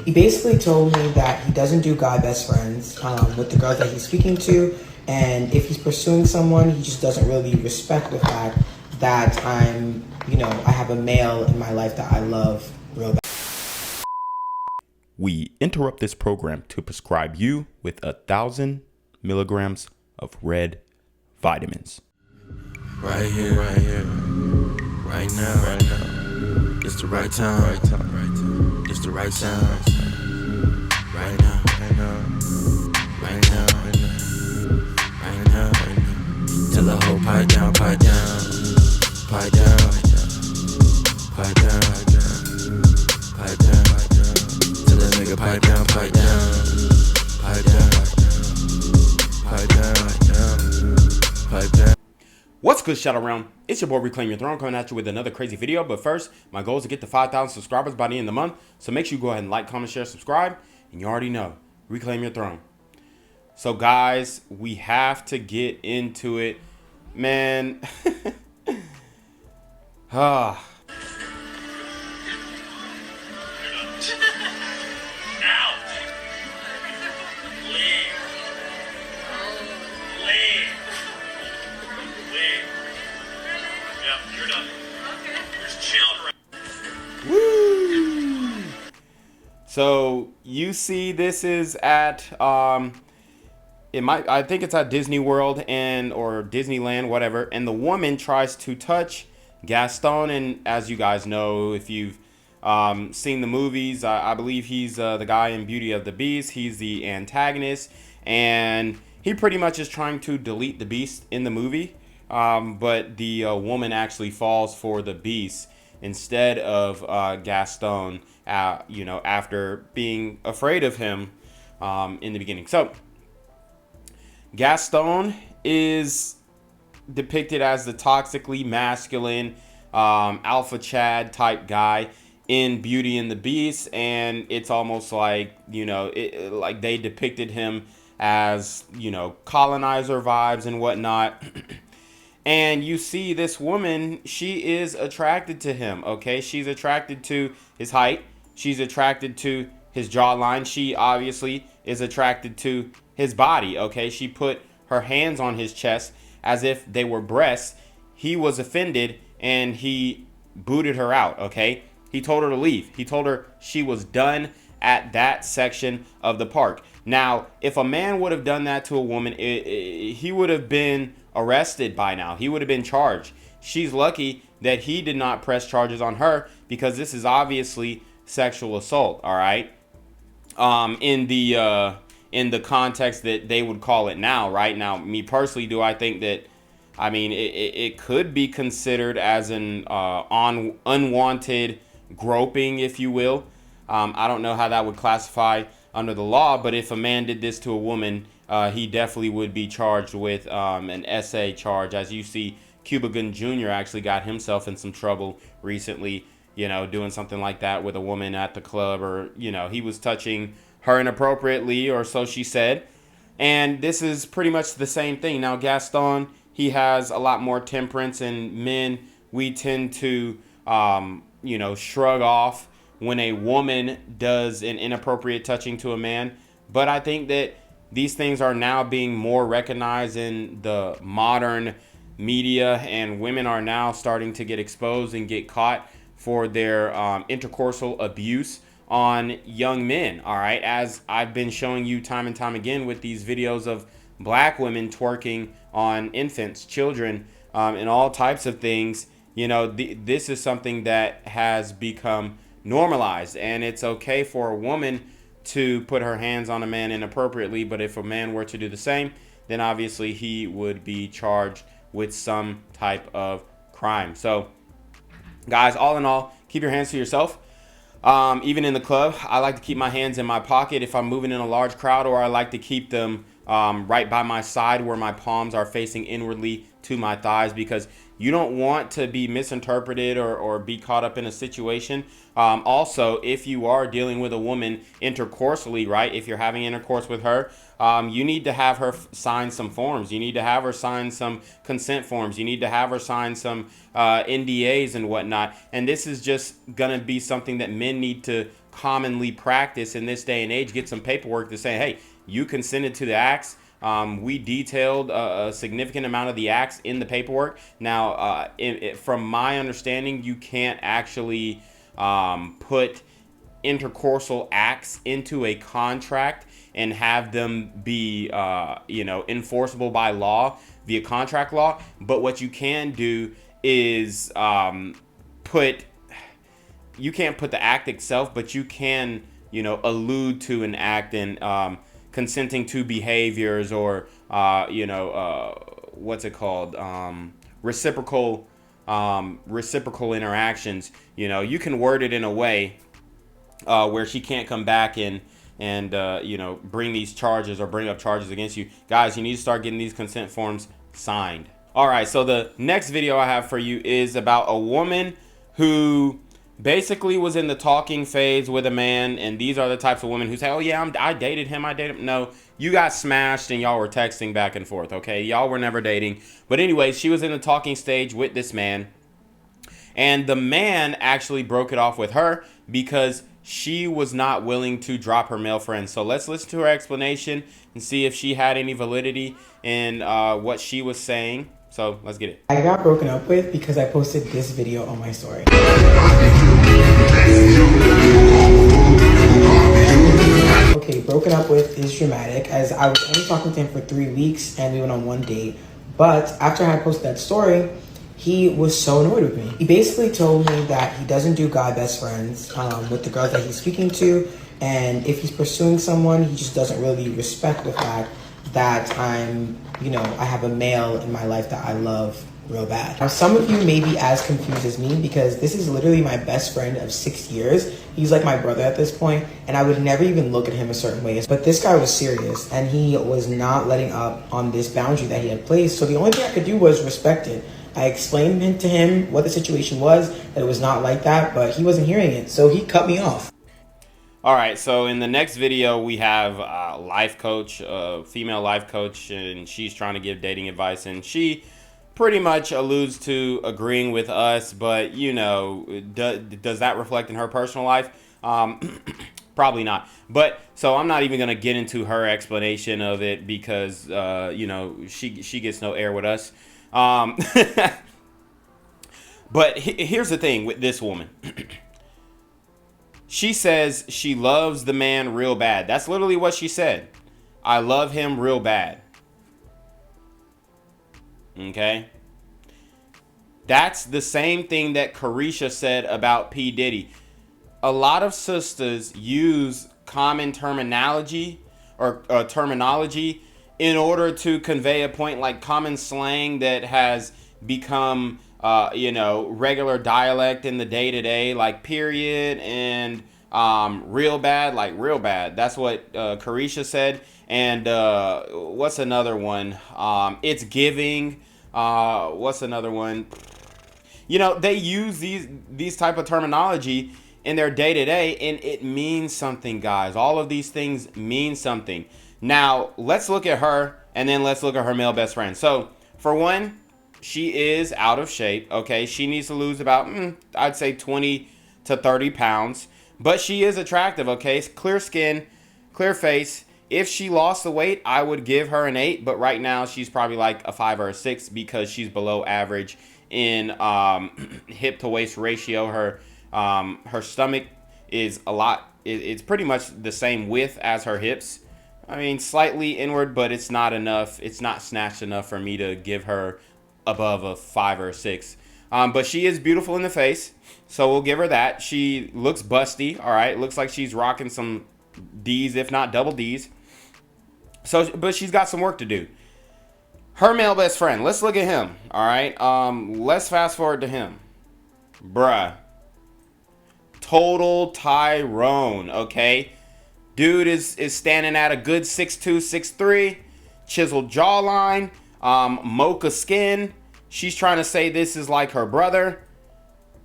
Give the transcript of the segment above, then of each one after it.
He basically told me that he doesn't do guy best friends with the girls that he's speaking to, and if he's pursuing someone, he just doesn't really respect the fact that I have a male in my life that I love real bad. We interrupt this program to prescribe you with 1,000 milligrams of red vitamins. Right here, right now, it's the right time, it's the right sound, right now, till the whole pipe down, pipe down, pipe down, pipe down, pipe down, till the nigga pipe down, pipe down, pipe down, pipe down. What's good, Shadow Realm? It's your boy Reclaim Your Throne coming at you with another crazy video. But first, my goal is to get to 5,000 subscribers by the end of the month. So make sure you go ahead and like, comment, share, subscribe. And you already know, Reclaim Your Throne. So guys, we have to get into it. Man. Woo! So you see, this is at I think it's at Disney World or Disneyland, whatever, and the woman tries to touch Gaston, and as you guys know, if you've seen the movies, I believe he's the guy in Beauty of the Beast. He's the antagonist, and he pretty much is trying to delete the Beast in the movie, but the woman actually falls for the Beast instead of Gaston, after being afraid of him in the beginning. So Gaston is depicted as the toxically masculine alpha Chad type guy in Beauty and the Beast, and it's almost like like they depicted him as colonizer vibes and whatnot. And you see this woman, she is attracted to him, okay? She's attracted to his height. She's attracted to his jawline. She obviously is attracted to his body, okay? She put her hands on his chest as if they were breasts. He was offended and he booted her out, okay? He told her to leave. He told her she was done at that section of the park. Now, if a man would have done that to a woman, he would have been arrested by now. He would have been charged. She's lucky that he did not press charges on her, because this is obviously sexual assault, all right? In the context that they would call it now, right? Now, me personally, do I think that, it could be considered as an unwanted groping, if you will. I don't know how that would classify under the law, but if a man did this to a woman, he definitely would be charged with an SA charge. As you see, Cuba Gooding Jr. actually got himself in some trouble recently, doing something like that with a woman at the club, or, he was touching her inappropriately, or so she said. And this is pretty much the same thing. Now, Gaston, he has a lot more temperance, and men, we tend to, shrug off when a woman does an inappropriate touching to a man. But I think that these things are now being more recognized in the modern media, and women are now starting to get exposed and get caught for their intercoursal abuse on young men, all right? As I've been showing you time and time again with these videos of black women twerking on infants, children, and all types of things. This is something that has become normalized, and it's okay for a woman to put her hands on a man inappropriately, but if a man were to do the same, then obviously he would be charged with some type of crime. So guys, all in all, keep your hands to yourself. Even in the club, I like to keep my hands in my pocket if I'm moving in a large crowd, or I like to keep them right by my side where my palms are facing inwardly to my thighs, because you don't want to be misinterpreted or be caught up in a situation. Also, if you are dealing with a woman intercoursally, right, if you're having intercourse with her, you need to have her sign some forms. You need to have her sign some consent forms. You need to have her sign some NDAs and whatnot. And this is just going to be something that men need to commonly practiced in this day and age, get some paperwork to say, hey, you consented to the acts. We detailed a significant amount of the acts in the paperwork. Now, from my understanding, you can't actually put intercoursal acts into a contract and have them be, enforceable by law via contract law. But what you can do is you can't put the act itself, but you can, allude to an act and consenting to behaviors or, what's it called? Reciprocal interactions. You can word it in a way where she can't come back and bring these charges or bring up charges against you. Guys, you need to start getting these consent forms signed. All right, so the next video I have for you is about a woman who basically was in the talking phase with a man, and these are the types of women who say, oh yeah, I dated him. No, you got smashed and y'all were texting back and forth, okay? Y'all were never dating. But anyway, she was in the talking stage with this man, and the man actually broke it off with her because she was not willing to drop her male friend. So let's listen to her explanation and see if she had any validity in what she was saying. So let's get it. I got broken up with because I posted this video on my story. Okay, broken up with is dramatic, as I was only talking to him for 3 weeks and we went on one date. But after I had posted that story, he was so annoyed with me. He basically told me that he doesn't do guy best friends with the girls that he's speaking to. And if he's pursuing someone, he just doesn't really respect the fact that I have a male in my life that I love real bad. Now, some of you may be as confused as me because this is literally my best friend of 6 years. He's like my brother at this point, and I would never even look at him a certain way. But this guy was serious, and he was not letting up on this boundary that he had placed. So the only thing I could do was respect it. I explained to him what the situation was, that it was not like that, but he wasn't hearing it, so he cut me off. All right, so in the next video, we have a life coach, a female life coach, and she's trying to give dating advice, and she pretty much alludes to agreeing with us, but, does that reflect in her personal life? Probably not. But, so I'm not even going to get into her explanation of it because, she gets no air with us. But here's the thing with this woman. She says she loves the man real bad. That's literally what she said. I love him real bad. Okay? That's the same thing that Carisha said about P. Diddy. A lot of sisters use common terminology or terminology in order to convey a point, like common slang that has become regular dialect in the day-to-day, like period and real bad, like real bad. That's what Carisha said. And what's another one? It's giving. What's another one? They use these type of terminology in their day-to-day, and it means something, guys. All of these things mean something. Now, let's look at her, and then let's look at her male best friend. So, for one, she is out of shape, okay? She needs to lose about, I'd say 20 to 30 pounds. But she is attractive, okay? Clear skin, clear face. If she lost the weight, I would give her an 8. But right now, she's probably like a 5 or a 6 because she's below average in hip to waist ratio. Her stomach is a lot. It's pretty much the same width as her hips. I mean, slightly inward, but it's not enough. It's not snatched enough for me to give her above a 5 or a 6. But she is beautiful in the face, so we'll give her that. She looks busty, all right? Looks like she's rocking some D's, if not double D's. So, but she's got some work to do. Her male best friend, let's look at him, all right? Let's fast forward to him. Bruh. Total Tyrone, okay? Dude is standing at a good 6'2", 6'3", chiseled jawline, mocha skin. She's trying to say this is like her brother.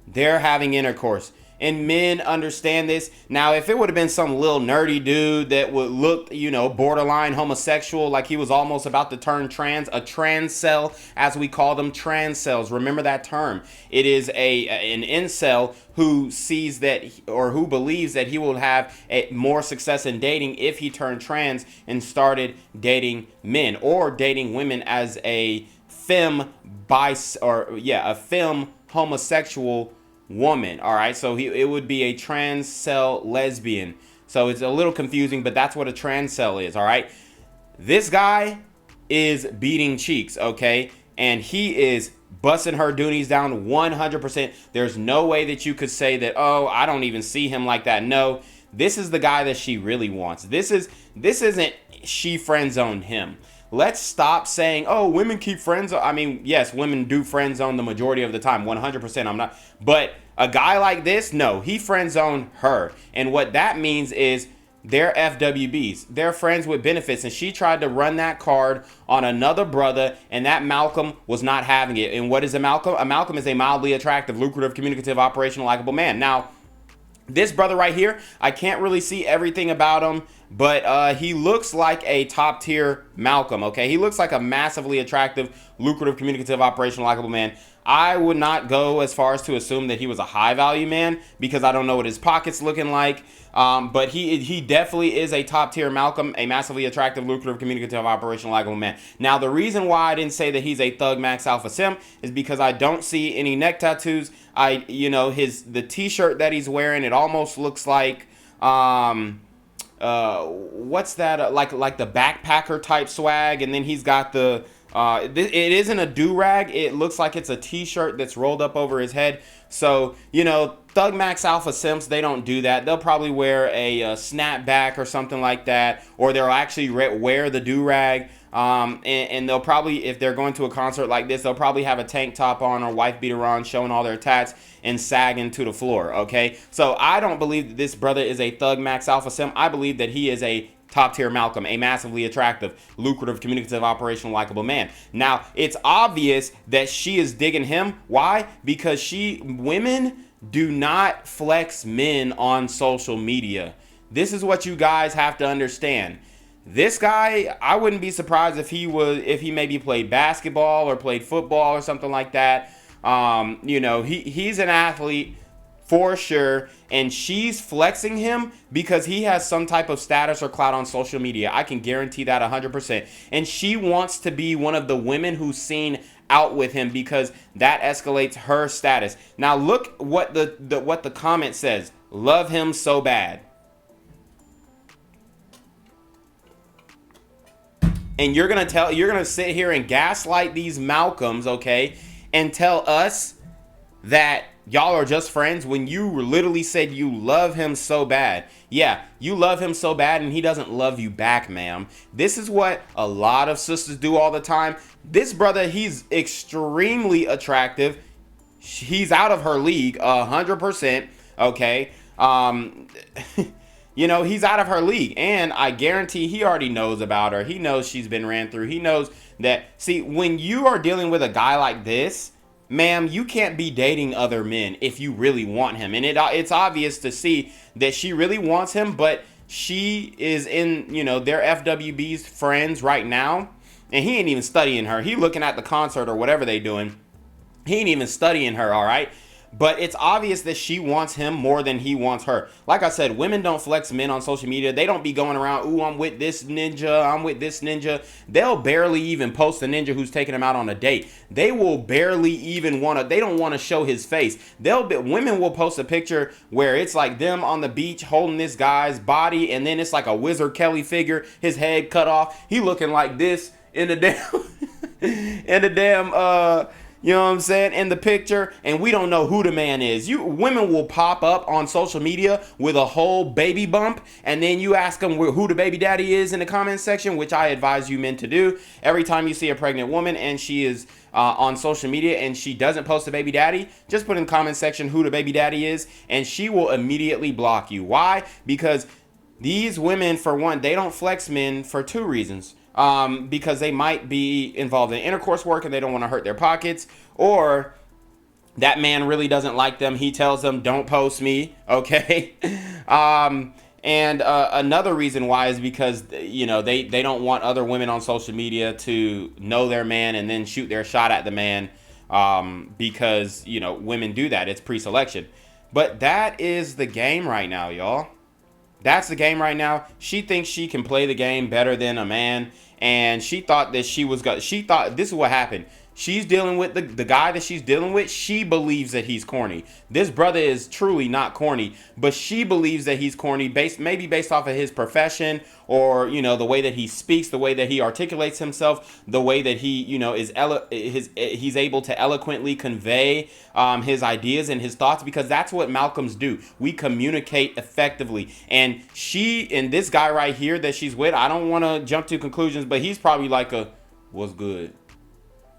They're having intercourse. and men understand this. Now, if it would have been some little nerdy dude that would look, borderline homosexual, like he was almost about to turn trans, a transcel, as we call them, transcels. Remember that term. It is an incel who sees that, or who believes that he will have more success in dating if he turned trans and started dating men or dating women as a femme homosexual woman. All right, so it would be a transcel lesbian. So it's a little confusing, but that's what a transcel is. All right, this guy is beating cheeks, okay, and he is busting her doonies down 100%. There's no way that you could say that, oh, I don't even see him like that. No, this is the guy that she really wants. This isn't she friend zoned him. Let's stop saying, oh, women keep friends. I mean, yes, women do friend zone the majority of the time, 100%. I'm not, but a guy like this, no, he friend zoned her. And what that means is they're FWBs. They're friends with benefits. And she tried to run that card on another brother, and that Malcolm was not having it. And what is a Malcolm? A Malcolm is a mildly attractive, lucrative, communicative, operational, likable man. Now, this brother right here, I can't really see everything about him, but he looks like a top tier Malcolm, okay? He looks like a massively attractive, lucrative, communicative, operational, likable man. I would not go as far as to assume that he was a high value man because I don't know what his pockets looking like. But he definitely is a top tier Malcolm, a massively attractive, lucrative, communicative, operational, likable man. Now, the reason why I didn't say that he's a thug max alpha sim is because I don't see any neck tattoos. The t-shirt that he's wearing, it almost looks like what's that? Like the backpacker type swag, and then he's got the. It isn't a do-rag. It looks like it's a t-shirt that's rolled up over his head. So, Thug Max Alpha Simps, they don't do that. They'll probably wear a snapback or something like that. Or they'll actually wear the do-rag. And they'll probably, if they're going to a concert like this, they'll probably have a tank top on or wife beater on, showing all their tats and sagging to the floor, okay? So I don't believe that this brother is a Thug Max Alpha Simp. I believe that he is a top tier Malcolm, a massively attractive, lucrative, communicative, operational, likable man. Now, it's obvious that she is digging him. Why? Because women do not flex men on social media. This is what you guys have to understand. This guy, I wouldn't be surprised if he maybe played basketball or played football or something like that. He's an athlete for sure, and she's flexing him because he has some type of status or clout on social media. I can guarantee that 100%. And she wants to be one of the women who's seen out with him because that escalates her status. Now look what the comment says. Love him so bad. And you're gonna sit here and gaslight these Malcolms, okay, and tell us that y'all are just friends when you literally said you love him so bad. Yeah, you love him so bad and he doesn't love you back, ma'am. This is what a lot of sisters do all the time. This brother, he's extremely attractive. He's out of her league, 100%, okay? He's out of her league, and I guarantee he already knows about her. He knows she's been ran through. He knows that, see, when you are dealing with a guy like this, ma'am, you can't be dating other men if you really want him. And it's obvious to see that she really wants him, but she is in, their FWB's friends right now, and he ain't even studying her. He looking at the concert or whatever they doing. He ain't even studying her, all right? But it's obvious that she wants him more than he wants her. Like I said, women don't flex men on social media. They don't be going around, ooh, I'm with this ninja, I'm with this ninja. They'll barely even post a ninja who's taking them out on a date. They will barely even they don't want to show his face. Women will post a picture where it's like them on the beach holding this guy's body, and then it's like a Wizard Kelly figure, his head cut off. He looking like this in the damn, you know what I'm saying, in the picture, and we don't know who the man is. Women will pop up on social media with a whole baby bump, and then you ask them who the baby daddy is in the comment section, which I advise you men to do. Every time you see a pregnant woman and she is on social media and she doesn't post a baby daddy, just put in the comment section who the baby daddy is, and she will immediately block you. Why? Because these women, for one, they don't flex men for two reasons. Because they might be involved in intercourse work and they don't want to hurt their pockets, or That man really doesn't like them. He tells them, don't post me, okay? And another reason why is because, you know, they don't want other women on social media to know their man and then shoot their shot at the man, because, you know, women do that. It's pre-selection. But that is the game right now, y'all. That's the game right now. She thinks she can play the game better than a man, and she thought that she thought this is what happened. She's dealing with the guy that she's dealing with. She believes that he's corny. This brother is truly not corny, but she believes that he's corny maybe based off of his profession, or, you know, the way that he speaks, the way that he articulates himself, the way that he, you know, he's able to eloquently convey his ideas and his thoughts, because that's what Malcolms do. We communicate effectively. And this guy right here that she's with, I don't want to jump to conclusions, but he's probably like what's good?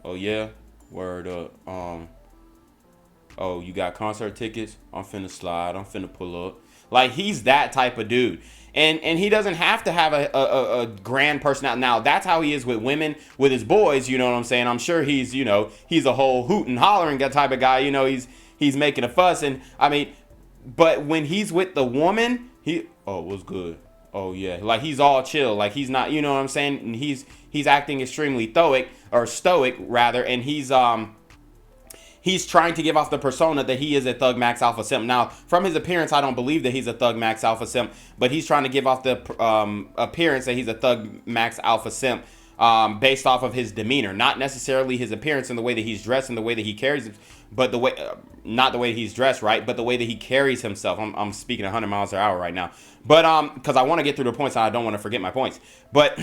Oh yeah, word up. Oh, you got concert tickets? I'm finna slide. I'm finna pull up. Like, he's that type of dude. And he doesn't have to have a grand personality. Now, that's how he is with women, with his boys, you know what I'm saying? I'm sure he's, you know, he's a whole hoot and hollering type of guy, you know, he's making a fuss. And I mean, but when he's with the woman, what's good? Oh yeah, like, he's all chill, like, he's not, you know what I'm saying? And he's acting extremely stoic rather, and he's trying to give off the persona that he is a thug max alpha simp. Now, from his appearance, I don't believe that he's a thug max alpha simp, but he's trying to give off the appearance that he's a thug max alpha simp, based off of his demeanor, not necessarily his appearance and the way that he's dressed and the way that he carries, but the way, not the way he's dressed, right, but the way that he carries himself. I'm speaking 100 miles per hour right now, but because I want to get through the points and I don't want to forget my points, but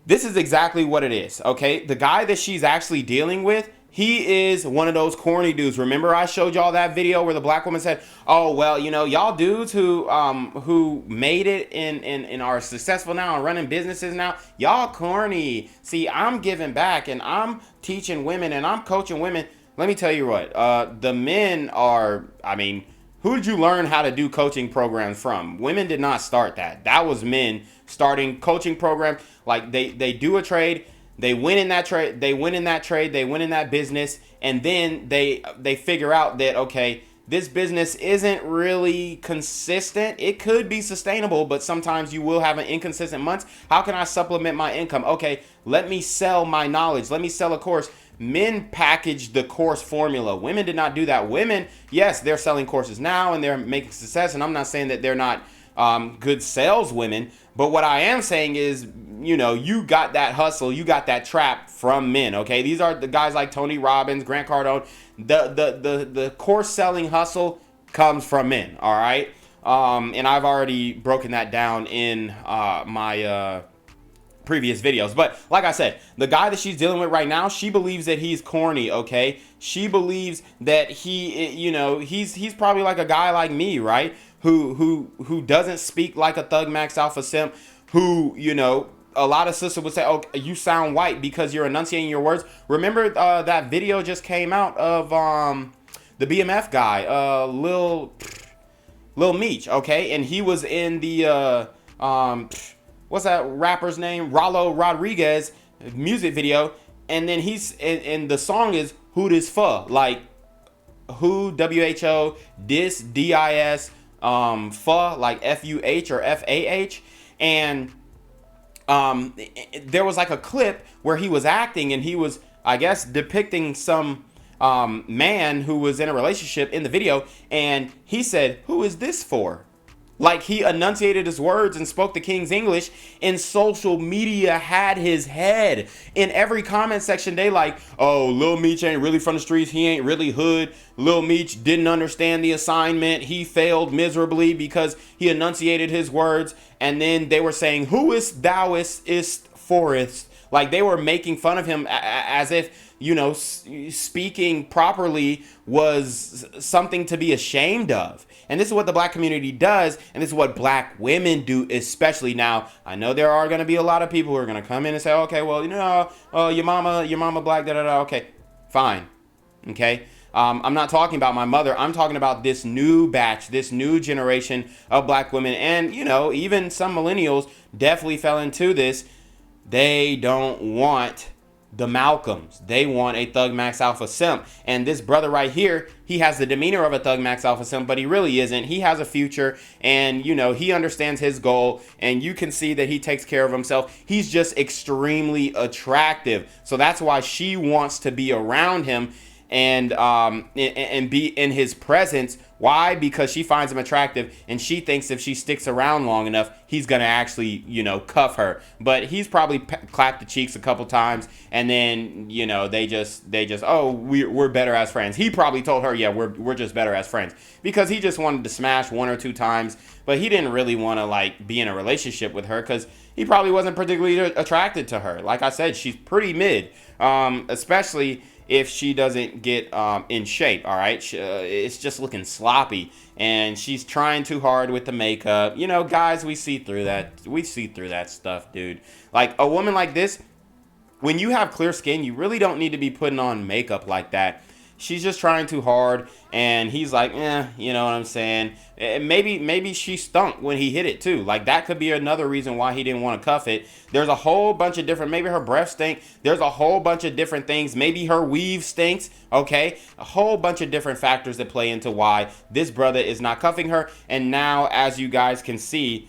this is exactly what it is, okay? The guy that she's actually dealing with, he is one of those corny dudes. Remember I showed y'all that video where the black woman said, oh, well, you know, y'all dudes who made it and are successful now and running businesses now, y'all corny. See, I'm giving back and I'm teaching women and I'm coaching women. Let me tell you what, the men are, I mean, who did you learn how to do coaching programs from? Women did not start that. That was men starting coaching programs. Like, they do a trade, they win in that trade, they win in that business, and then they figure out that, okay, this business isn't really consistent. It could be sustainable, but sometimes you will have an inconsistent months. How can I supplement my income? Okay, let me sell my knowledge. Let me sell a course. Men package the course formula. Women did not do that. Women, yes, they're selling courses now and they're making success. And I'm not saying that they're not good saleswomen. But what I am saying is, you know, you got that hustle, you got that trap from men. Okay, these are the guys like Tony Robbins, Grant Cardone. The course selling hustle comes from men. All right, and I've already broken that down in my previous videos. But like I said, the guy that she's dealing with right now, she believes that he's corny, okay? She believes that he, you know, he's probably like a guy like me, right? Who doesn't speak like a thug max alpha simp, who, you know, a lot of sisters would say, oh, you sound white because you're enunciating your words. Remember that video just came out of the BMF guy, Lil Meech, okay? And he was in the what's that rapper's name? Rollo Rodriguez music video. And then and the song is Who This For? Like, who, WHO, this, DIS, for, like FUH or FAH. And there was like a clip where he was acting and he was, I guess, depicting some man who was in a relationship in the video. And he said, who is this for? Like, he enunciated his words and spoke the King's English, and social media had his head. In every comment section, they like, oh, Lil Meech ain't really from the streets. He ain't really hood. Lil Meech didn't understand the assignment. He failed miserably because he enunciated his words. And then they were saying, who is thouest is forest? Like, they were making fun of him as if, you know, speaking properly was something to be ashamed of. And this is what the black community does, and this is what black women do, especially. Now, I know there are going to be a lot of people who are going to come in and say, okay, well, you know, your mama black, da-da-da, okay, fine, okay? I'm not talking about my mother. I'm talking about this new batch, this new generation of black women, and, you know, even some millennials definitely fell into this. They don't want the Malcolms. They want a Thug Max Alpha simp. And this brother right here, he has the demeanor of a Thug Max Alpha simp, but he really isn't. He has a future, and, you know, he understands his goal, and you can see that he takes care of himself. He's just extremely attractive. So that's why she wants to be around him and be in his presence. Why? Because she finds him attractive, and she thinks if she sticks around long enough, he's gonna actually, you know, cuff her. But he's probably clapped the cheeks a couple times, and then, you know, they just oh, we're better as friends. He probably told her, yeah, we're just better as friends, because he just wanted to smash 1 or 2 times, but he didn't really want to like be in a relationship with her because he probably wasn't particularly attracted to her. Like I said, she's pretty mid, especially if she doesn't get in shape. All right, it's just looking sloppy, and she's trying too hard with the makeup. You know, guys, we see through that. We see through that stuff, dude. Like, a woman like this, when you have clear skin, you really don't need to be putting on makeup like that. She's just trying too hard, and he's like, you know what I'm saying? Maybe she stunk when he hit it too. Like, that could be another reason why he didn't want to cuff it. There's a whole bunch of different, maybe her breath stink. There's a whole bunch of different things. Maybe her weave stinks, okay? A whole bunch of different factors that play into why this brother is not cuffing her. And now, as you guys can see,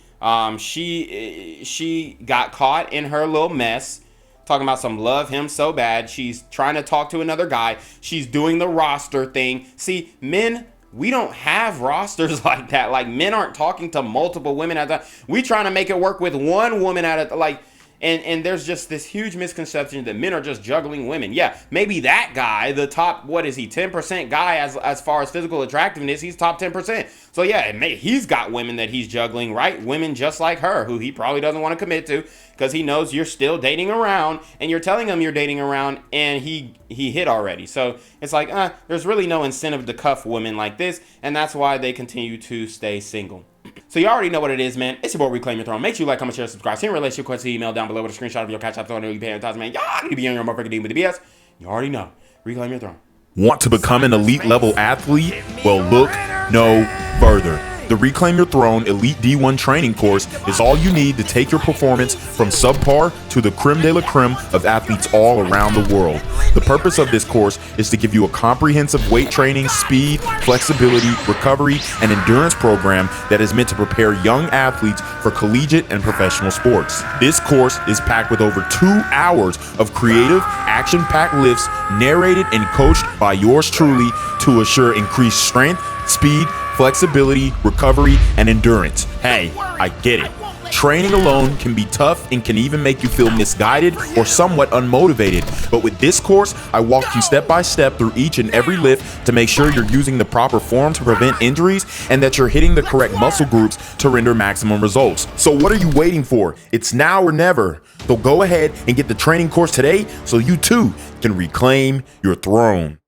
she got caught in her little mess. Talking about some love him so bad. She's trying to talk to another guy. She's doing the roster thing. See, men, we don't have rosters like that. Like, men aren't talking to multiple women at a time. We trying to make it work with one woman at a, like, and there's just this huge misconception that men are just juggling women. Yeah, maybe that guy, the top, what is he, 10% guy as far as physical attractiveness, he's top 10%. So yeah, he's got women that he's juggling, right? Women just like her, who he probably doesn't want to commit to because he knows you're still dating around, and you're telling him you're dating around, and he hit already. So it's like, there's really no incentive to cuff women like this, and that's why they continue to stay single. So you already know what it is, man. It's your boy Reclaim Your Throne. Make sure you like, comment, share, subscribe. Send relationship questions, email down below with a screenshot of your CashApp throne. You pay advertising, man. Y'all need to be on your motherfucking with the BS. You already know. Reclaim Your Throne. Want to become an elite level athlete? Well, look no further. The Reclaim Your Throne Elite D1 training course is all you need to take your performance from subpar to the creme de la creme of athletes all around the world. The purpose of this course is to give you a comprehensive weight training, speed, flexibility, recovery, and endurance program that is meant to prepare young athletes for collegiate and professional sports. This course is packed with over 2 hours of creative, action-packed lifts narrated and coached by yours truly to assure increased strength, speed, flexibility, recovery, and endurance. Hey, I get it. Training alone can be tough and can even make you feel misguided or somewhat unmotivated. But with this course, I walk you step by step through each and every lift to make sure you're using the proper form to prevent injuries and that you're hitting the correct muscle groups to render maximum results. So what are you waiting for? It's now or never. So go ahead and get the training course today so you too can reclaim your throne.